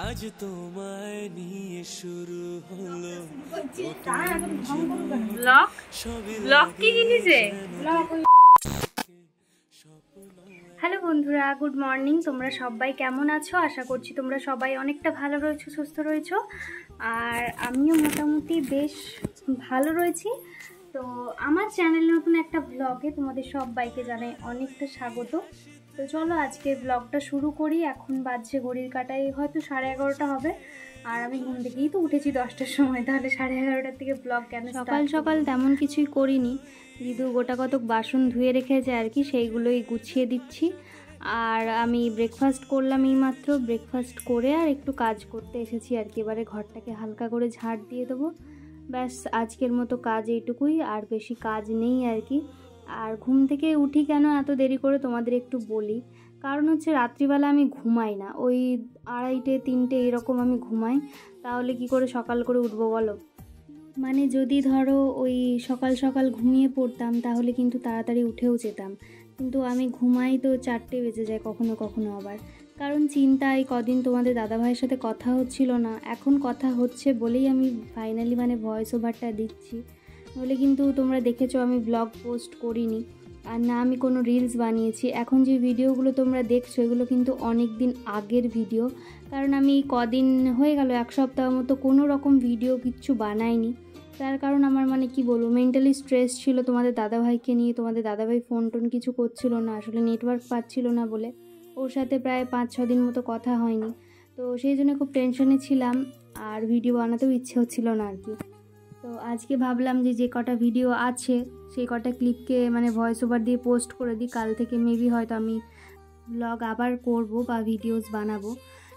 আজ তোমায় নিয়ে শুরু হলো ব্লগ কি জিনিসে। হ্যালো বন্ধুরা, গুড মর্নিং। তোমরা সবাই কেমন আছো? আশা করছি তোমরা সবাই অনেকটা ভালো রয়েছো, সুস্থ রয়েছো। আর আমিও মোটামুটি বেশ ভালো রয়েছি। তো আমার চ্যানেলের নতুন একটা ব্লগে তোমাদের সবাইকে জানাই অনেকটা স্বাগত। তো চলো আজকে ব্লগটা শুরু করি। এখন বাজছে ঘড়ির কাটায় হয়তো 11:30 হবে। আর আমি ঘুম থেকেই তো উঠেছি 10টার সময়, তাহলে 11:30টার থেকে ব্লগ কেন? সকাল সকাল তেমন কিছুই করিনি। দিদু গোটা কতক বাসন ধুয়ে রেখেছে আর কি, সেইগুলোই গুছিয়ে দিচ্ছি। আর আমি ব্রেকফাস্ট করলাম এইমাত্র। ব্রেকফাস্ট করে আর একটু কাজ করতে এসেছি আর কি। এবারে ঘরটাকে হালকা করে ঝাড় দিয়ে দেবো। ব্যাস আজকের মতো কাজ এইটুকুই, আর বেশি কাজ নেই আর কি। আর ঘুম থেকে উঠি কেন এত দেরি করে তোমাদের একটু বলি। কারণ হচ্ছে রাত্রিবেলা আমি ঘুমাই না, ওই 2:30 3টে এরকম আমি ঘুমাই। তাহলে কি করে সকাল করে উঠবো বলো? মানে যদি ধরো ওই সকাল সকাল ঘুমিয়ে পড়তাম তাহলে কিন্তু তাড়াতাড়ি উঠেও যেতাম, কিন্তু আমি ঘুমাই তো 4টে বেজে যায় কখনো কখনো আবার। কারণ চিন্তায় কদিন তোমাদের দাদাভাইয়ের সাথে কথা হচ্ছিল না, এখন কথা হচ্ছে বলেই আমি ফাইনালি মানে ভয়েস ওভারটা দিচ্ছি। বলে কিন্তু তোমরা দেখেছো আমি ব্লগ পোস্ট করিনি, আর না আমি কোনো রিলস বানিয়েছি। এখন যে ভিডিওগুলো তোমরা দেখছো এগুলো কিন্তু অনেক দিন আগের ভিডিও। কারণ আমি কদিন হয়ে গেল, 1 সপ্তাহ মতো কোনো রকম ভিডিও কিচ্ছু বানাইনি। তার কারণ আমার মানে কি বলবো, মেন্টালি স্ট্রেস ছিল তোমাদের দাদাভাইকে নিয়ে। তোমাদের দাদাভাই ফোন টোন কিছু করছিল না, আসলে নেটওয়ার্ক পাচ্ছিল না বলে। ওর সাথে প্রায় 5-6 দিন মতো কথা হয়নি। তো সেই জন্য খুব টেনশনে ছিলাম, আর ভিডিও বানাতেও ইচ্ছে হচ্ছিল না আর কি। তো আজকে ভাবলাম যে কটা ভিডিও আছে সেই কটা ক্লিপকে মানে ভয়েস ওভার দিয়ে পোস্ট করে দিই। কাল থেকে মেবি হয়তো আমি ব্লগ আবার করব বা ভিডিওস বানাবো।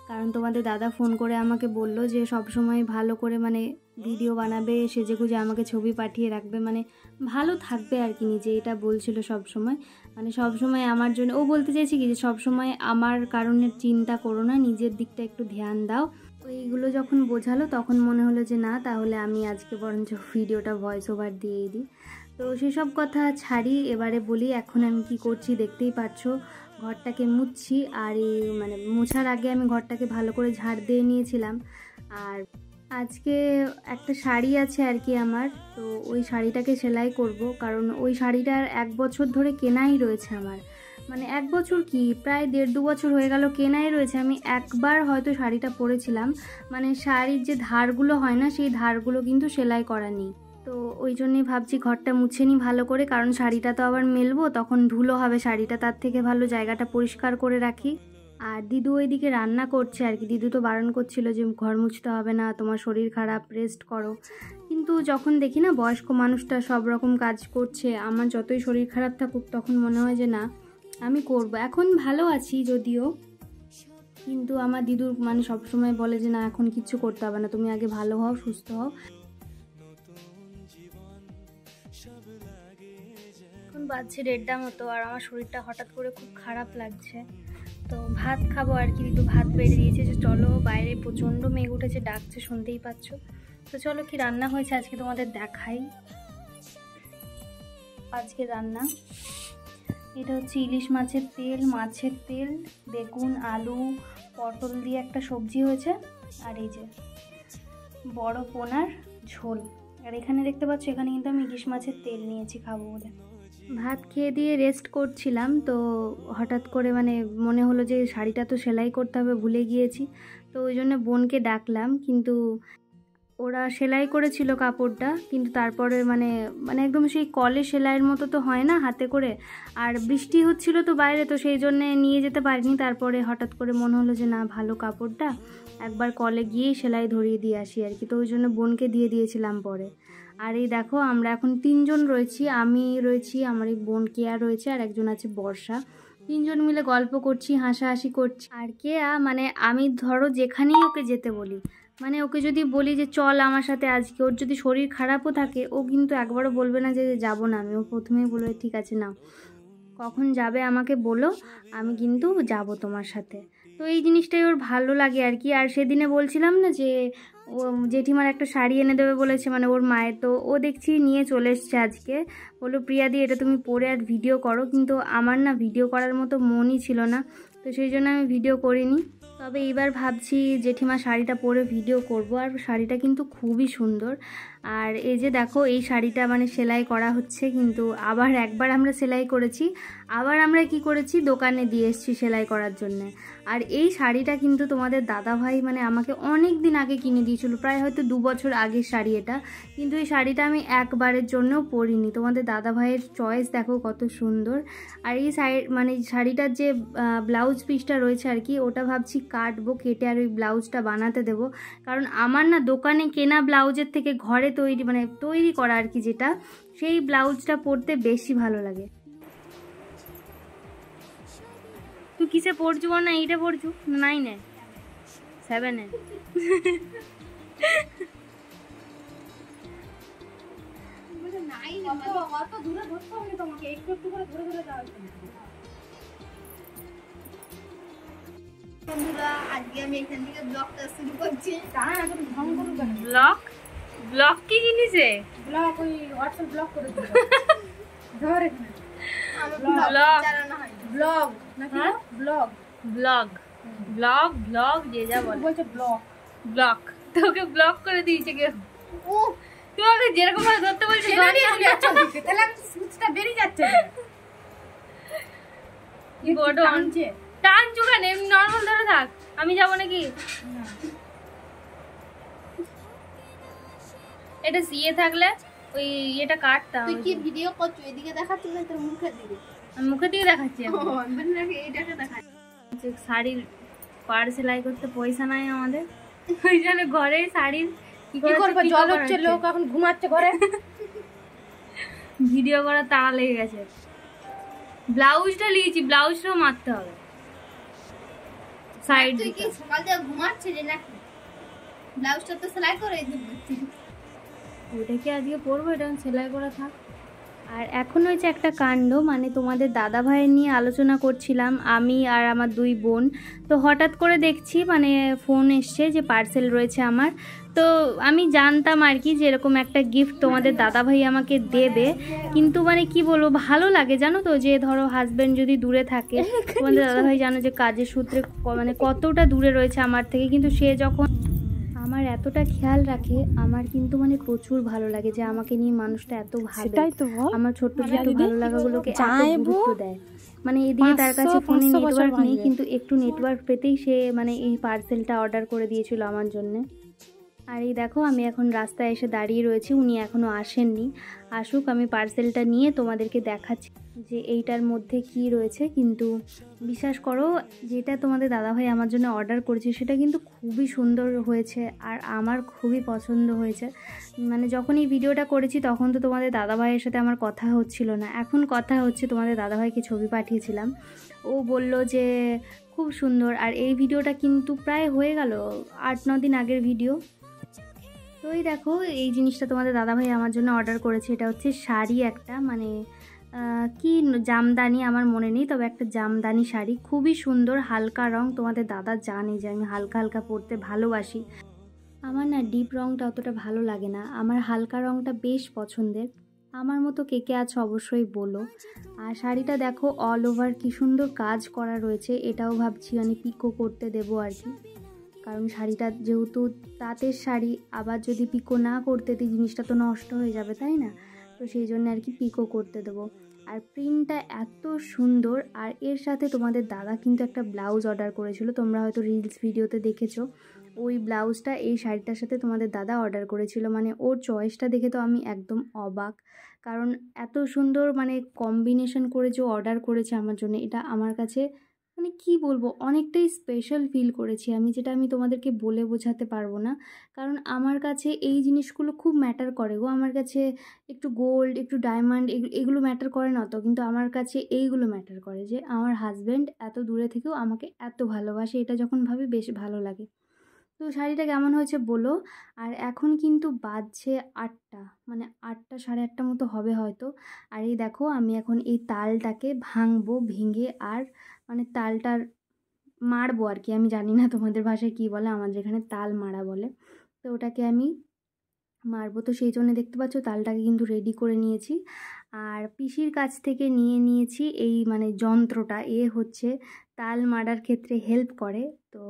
কারণ তোমাদের দাদা ফোন করে আমাকে বললো যে সব সময় ভালো করে মানে ভিডিও বানাবে, সেজেগুজে আমাকে ছবি পাঠিয়ে রাখবে, মানে ভালো থাকবে আর কি নিজে, এটা বলছিল সব সময়। মানে সব সময় আমার জন্য ও বলতে চাইছে কি যে সব সময় আমার কারণে চিন্তা করো না, নিজের দিকটা একটু ধ্যান দাও। এইগুলো যখন বোঝালো তখন মনে হলো যে না, তাহলে আমি আজকে বরঞ্চ ভিডিওটা ভয়েস ওভার দিয়েই দিই। তো সেসব কথা ছাড়ি, এবারে বলি এখন আমি কি করছি দেখতেই পাচ্ছো। ঘরটাকে মুছছি, আর এই মানে মোছার আগে আমি ঘরটাকে ভালো করে ঝাড় দিয়ে নিয়েছিলাম। আর আজকে একটা শাড়ি আছে আর কি আমার, তো ওই শাড়িটাকে সেলাই করব। কারণ ওই শাড়িটার 1 বছর ধরে কেনাই রয়েছে আমার, মানে 1 বছর কি প্রায় 1.5-2 বছর হয়ে গেল কেনাই রয়েছে। আমি একবার হয়তো শাড়িটা পরেছিলাম, মানে শাড়ির যে ধারগুলো হয় না সেই ধারগুলো কিন্তু সেলাই করা নেই। তো ওই জন্যই ভাবছি ঘরটা মুছে নিই ভালো করে, কারণ শাড়িটা তো আবার মেলবো, তখন ধুলো হবে শাড়িটা, তার থেকে ভালো জায়গাটা পরিষ্কার করে রাখি। আর দিদু ওইদিকে রান্না করছে আর কি। দিদু তো বারণ করছিল যে ঘর মুছতে হবে না, তোমার শরীর খারাপ, রেস্ট করো। কিন্তু যখন দেখি না বয়স্ক মানুষটা সব রকম কাজ করছে, আমার যতই শরীর খারাপ থাকুক তখন মনে হয় যে না আমি করব। এখন ভালো আছি যদিও, কিন্তু আমার দিদুর মানে সবসময় বলে যে না এখন কিচ্ছু করতে হবে না, তুমি আগে ভালো হও, সুস্থ হও। এখন বাজছে 1:30 মতো, আর আমার শরীরটা হঠাৎ করে খুব খারাপ লাগছে। তো ভাত খাবো আর কি। দিদু ভাত বেড়ে দিয়েছে, যে চলো বাইরে প্রচণ্ড মেঘ উঠেছে, ডাকছে শুনতেই পাচ্ছ। তো চলো কি রান্না হয়েছে আজকে তোমাদের দেখাই। আজকে রান্না এটা হচ্ছে ইলিশ মাছের তেল, বেগুন, আলু, পটল দিয়ে একটা সবজি হয়েছে, আর এই যে বড় পোনার ঝোল। আর এখানে দেখতে পাচ্ছ, এখানে কিন্তু আমি ইলিশ মাছের তেল নিয়েছি খাবো বলে। ভাত খেয়ে দিয়ে রেস্ট করছিলাম, তো হঠাৎ করে মানে মনে হলো যে শাড়িটা তো সেলাই করতে হবে, ভুলে গিয়েছি। তো ওই জন্য বোনকে ডাকলাম, কিন্তু ওরা সেলাই করেছিল কাপড়টা, কিন্তু তারপরে মানে মানে একদম সেই কলে সেলাইয়ের মতো তো হয় না হাতে করে, আর বৃষ্টি হচ্ছিল তো বাইরে, তো সেই জন্যে নিয়ে যেতে পারিনি। তারপরে হঠাৎ করে মনে হলো যে না ভালো কাপড়টা একবার কলে গিয়েই সেলাই ধরিয়ে দিয়ে আসি আর কি। তো ওই জন্য বোনকে দিয়ে দিয়েছিলাম পরে। আর এই দেখো আমরা এখন 3 জন রয়েছি, আমি রয়েছি, আমার এই বোন কেয়া রয়েছে, আর একজন আছে বর্ষা। 3 জন মিলে গল্প করছি, হাসাহাসি করছি। আর কেয়া মানে আমি ধরো যেখানেই ওকে যেতে বলি, মানে ওকে যদি বলি যে চল আমার সাথে আজকে, ওর যদি শরীর খারাপও থাকে ও কিন্তু একবারও বলবে না যে যাবো না আমি। ও প্রথমেই বলবে ঠিক আছে নাও, কখন যাবে আমাকে বলো, আমি কিন্তু যাব তোমার সাথে। তো এই জিনিসটাই ওর ভালো লাগে আর কি। আর সেদিনে বলছিলাম না যে ও জেঠিমার একটা শাড়ি এনে দেবে বলেছে, মানে ওর মায়ের, তো ও দেখছি নিয়ে চলে এসছে আজকে। বললো প্রিয়াদি এটা তুমি পরে আর ভিডিও করো, কিন্তু আমার না ভিডিও করার মতো মনই ছিল না, তো সেই জন্য আমি ভিডিও করিনি। তবে এবার ভাবছি জেঠিমা শাড়িটা পরে ভিডিও করব। আর শাড়িটা কিন্তু খুবই সুন্দর। আর এই যে দেখো এই শাড়িটা মানে সেলাই করা হচ্ছে, কিন্তু আবার একবার আমরা সেলাই করেছি, আবার আমরা কি করেছি দোকানে দিয়ে এসেছি সেলাই করার জন্যে। আর এই শাড়িটা কিন্তু তোমাদের দাদাভাই মানে আমাকে অনেক দিন আগে কিনে দিয়েছিল, প্রায় হয়তো 2 বছর আগের শাড়ি এটা, কিন্তু এই শাড়িটা আমি একবারের জন্যও পরিনি। তোমাদের দাদাভাইয়ের চয়েস দেখো কত সুন্দর। আর এই মানে শাড়িটার যে ব্লাউজ পিসটা রয়েছে আর কি, ওটা ভাবছি কাটবো, কেটে আর ওই ব্লাউজটা বানাতে দেবো। কারণ আমার না দোকানে কেনা ব্লাউজের থেকে ঘরে তৈরি মানে তৈরি করা আর কি যেটা, সেই ব্লাউজটা পরতে বেশি ভালো লাগে। তুই কিসে পড়ছু? না এইটা পড়ছু? 9-এ 7-এ? বন্ধুরা আজকে আমি এখান থেকে ব্লগটা শুরু করছি। ব্লগ? ব্লগ কি জিনিসে? ব্লগ ওই হোয়াটসঅ্যাপ ব্লগ করে দিল। ধর এখানে ব্লগ চালানো হয় ব্লগ নাকি ব্লগ ব্লগ ব্লগ ব্লগ যে যা বলে বলছে ব্লগ ব্লগ। তোকে ব্লক করে দিয়েছে কেউ? ও তোমাকে যেরকম ভাবে ধরতে বলছে তাহলে আমি সুচটা বেরিয়ে যাচ্ছে। কি বড় আনছে টান চুকান, এমনি নরমাল ধরে থাক, আমি যাবো নাকি? এটা সিয়ে থাকলে ওই এটা কাটতাম। তুই কি ভিডিও করছিস? এদিকে দেখাচ্ছিস না তোর মুখের দিকে? আমি মুখের দিকে দেখাচ্ছি এখন। এইটাকে দেখাচ্ছি। শাড়ির পাড় সেলাই করতে পয়সা নাই আমাদের, ওই জন্য ঘরে শাড়ির কি করবো? জল হচ্ছে, লোক এখন ঘুমাচ্ছে ঘরে। ভিডিও করার তাড়া লেগে গেছে। ব্লাউজটা নিয়েছি, ব্লাউজটাও মারতে হবে সাইড। তুই কি সকাল থেকে ঘুমাচ্ছিস নাকি? ব্লাউজটা তো সেলাই করে দিচ্ছি। ওটা কি আজকে পরবো, এটা সেলাই করা থাক। আর এখন হয়েছে একটা কাণ্ড, মানে তোমাদের দাদা ভাইয়ের নিয়ে আলোচনা করছিলাম আমি আর আমার 2 বোন। তো হঠাৎ করে দেখছি মানে ফোন এসছে যে পার্সেল রয়েছে আমার। তো আমি জানতাম আর কি যে এরকম একটা গিফট তোমাদের দাদা ভাই আমাকে দেবে, কিন্তু মানে কি বলবো ভালো লাগে জানো তো, যে ধরো হাজব্যান্ড যদি দূরে থাকে, তোমাদের দাদা ভাই জানো যে কাজের সূত্রে মানে কতটা দূরে রয়েছে আমার থেকে, কিন্তু সে যখন আমার এতটা খেয়াল রাখে, আমার কিন্তু মানে প্রচুর ভালো লাগে যে আমাকে নিয়ে মানুষটা এত ভাবে, আমার ছোট্ট ছোট্ট ভালো লাগাগুলোকে এত গুরুত্ব দেয়। মানে এদিকে তার কাছে ফোনে নেটওয়ার্ক নেই, কিন্তু একটু নেটওয়ার্ক পেতেই সে মানে এই পার্সেলটা অর্ডার করে দিয়েছিল আমার জন্য। আর এই দেখো আমি এখন রাস্তায় এসে দাঁড়িয়ে রয়েছি, উনি এখনও আসেননি, আসুক আমি পার্সেলটা নিয়ে তোমাদেরকে দেখাচ্ছি যে এইটার মধ্যে কি রয়েছে। কিন্তু বিশ্বাস করো যেটা তোমাদের দাদাভাই আমার জন্য অর্ডার করেছে সেটা কিন্তু খুবই সুন্দর হয়েছে আর আমার খুবই পছন্দ হয়েছে। মানে যখন এই ভিডিওটা করেছি তখন তো তোমাদের দাদাভাইয়ের সাথে আমার কথা হচ্ছিল না, এখন কথা হচ্ছে। তোমাদের দাদাভাইকে ছবি পাঠিয়েছিলাম, ও বলল যে খুব সুন্দর। আর এই ভিডিওটা কিন্তু প্রায় হয়ে গেল 8-9 দিন আগের ভিডিও। তো এই দেখো এই জিনিসটা তোমাদের দাদাভাই আমার জন্য অর্ডার করেছে, এটা হচ্ছে শাড়ি একটা, মানে কি জামদানি আমার মনে নেই, তবে একটা জামদানি শাড়ি, খুবই সুন্দর, হালকা রং। তোমাদের দাদা জানে যে আমি হালকা হালকা পরতে ভালোবাসি, আমার না ডিপ রংটা অতটা ভালো লাগে না, আমার হালকা রংটা বেশ পছন্দের। আমার মতো কে কে আছে অবশ্যই বলো। আর শাড়িটা দেখো অল ওভার কি সুন্দর কাজ করা রয়েছে, এটাও ভাবছি মানে পিকো করতে দেবো আর কি, কারণ শাড়িটা যেহেতু তাঁতের শাড়ি, আবার যদি পিকো না করতে দিই জিনিসটা তো নষ্ট হয়ে যাবে তাই না, তো সেই জন্য আর কি পিকো করতে দেবো। আর প্রিন্টটা এত সুন্দর। আর এর সাথে তোমাদের দাদা কিন্তু একটা ব্লাউজ অর্ডার করেছিল, তোমরা হয়তো রিলস ভিডিওতে দেখেছো, ওই ব্লাউজটা এই শাড়িটার সাথে তোমাদের দাদা অর্ডার করেছিল। মানে ওর চয়েসটা দেখে তো আমি একদম অবাক, কারণ এত সুন্দর মানে কম্বিনেশন করে যে অর্ডার করেছে আমার জন্য, এটা আমার কাছে মানে কি বলবো অনেকটাই স্পেশাল ফিল করেছি আমি, যেটা আমি তোমাদেরকে বলে বোঝাতে পারবো না। কারণ আমার কাছে এই জিনিসগুলো খুব ম্যাটার করে গো, আমার কাছে একটু গোল্ড একটু ডায়মন্ড এগুলো ম্যাটার করে না তো, কিন্তু আমার কাছে এইগুলো ম্যাটার করে যে আমার হাজব্যান্ড এত দূরে থেকেও আমাকে এত ভালোবাসে, এটা যখন ভাবি বেশ ভালো লাগে। তো শাড়িটা কেমন হয়েছে বলো। আর এখন কিন্তু বাজছে 8টা, মানে 8টা 8:30 মতো হবে হয়তো। আর এই দেখো আমি এখন এই তালটাকে ভাঙবো, ভেঙে আর মানে তালটার মারবো আর কি। আমি জানি না তোমাদের ভাষায় কী বলে, আমাদের এখানে তাল মারা বলে। তো ওটাকে আমি মারবো, তো সেই জন্য দেখতে পাচ্ছ তালটাকে কিন্তু রেডি করে নিয়েছি। আর পিসির কাছ থেকে নিয়ে নিয়েছি এই মানে যন্ত্রটা, হচ্ছে তাল মারার ক্ষেত্রে হেল্প করে। তো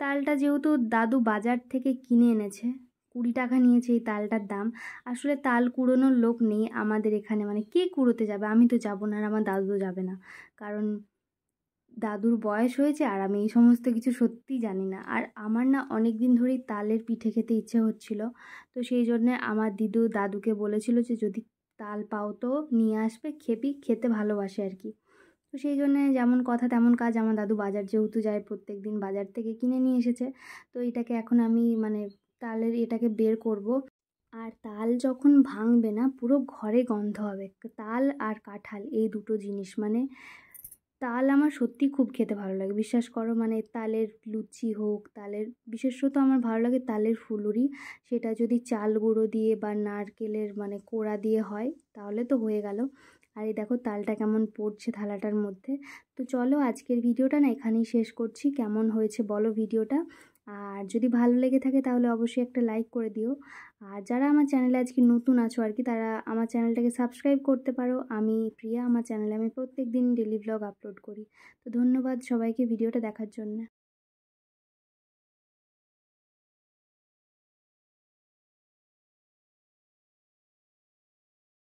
তালটা যেহেতু দাদু বাজার থেকে কিনে এনেছে, 20 টাকা নিয়েছে এই তালটার দাম। আসলে তাল কুড়োনোর লোক নেই আমাদের এখানে, মানে কে কুড়োতে যাবে, আমি তো যাবো না আর আমার দাদু যাবে না, কারণ দাদুর বয়স হয়েছে আর আমি এই সমস্ত কিছু সত্যিই জানি না। আর আমার না অনেক দিন ধরেই তালের পিঠে খেতে ইচ্ছে হচ্ছিল, তো সেই জন্যে আমার দাদুকে বলেছিল যে যদি তাল পাও তো নিয়ে আসবে, খেতে ভালোবাসে আর কি। তো সেই জন্যে যেমন কথা তেমন কাজ, আমার দাদু বাজার যেহেতু যায় প্রত্যেক দিন, বাজার থেকে কিনে নিয়ে এসেছে। তো এটাকে এখন আমি মানে তালের এটাকে বের করব। আর তাল যখন ভাঙবে না পুরো ঘরে গন্ধ হবে, তাল আর কাঁঠাল এই দুটো জিনিস, মানে তাল আমার সত্যিই খুব খেতে ভালো লাগে, বিশ্বাস করো। মানে তালের লুচি হোক, তালের বিশেষত আমার ভালো লাগে তালের ফুলুরি, সেটা যদি চাল গুঁড়ো দিয়ে বা নারকেলের মানে কোড়া দিয়ে হয় তাহলে তো হয়ে গেল। আর এই দেখো তালটা কেমন পড়ছে থালাটার মধ্যে। তো চলো আজকের ভিডিওটা না এখানেই শেষ করছি। কেমন হয়েছে বলো ভিডিওটা, আর যদি ভালো লেগে থাকে তাহলে অবশ্যই একটা লাইক করে দিও। আর যারা আমার চ্যানেলে আজকে নতুন আছো আর কি, তারা আমার চ্যানেলটাকে সাবস্ক্রাইব করতে পারো। আমি প্রিয়া, আমার চ্যানেলে আমি প্রত্যেক দিন ডেলি ভ্লগ আপলোড করি। তো ধন্যবাদ সবাইকে ভিডিওটা দেখার জন্য।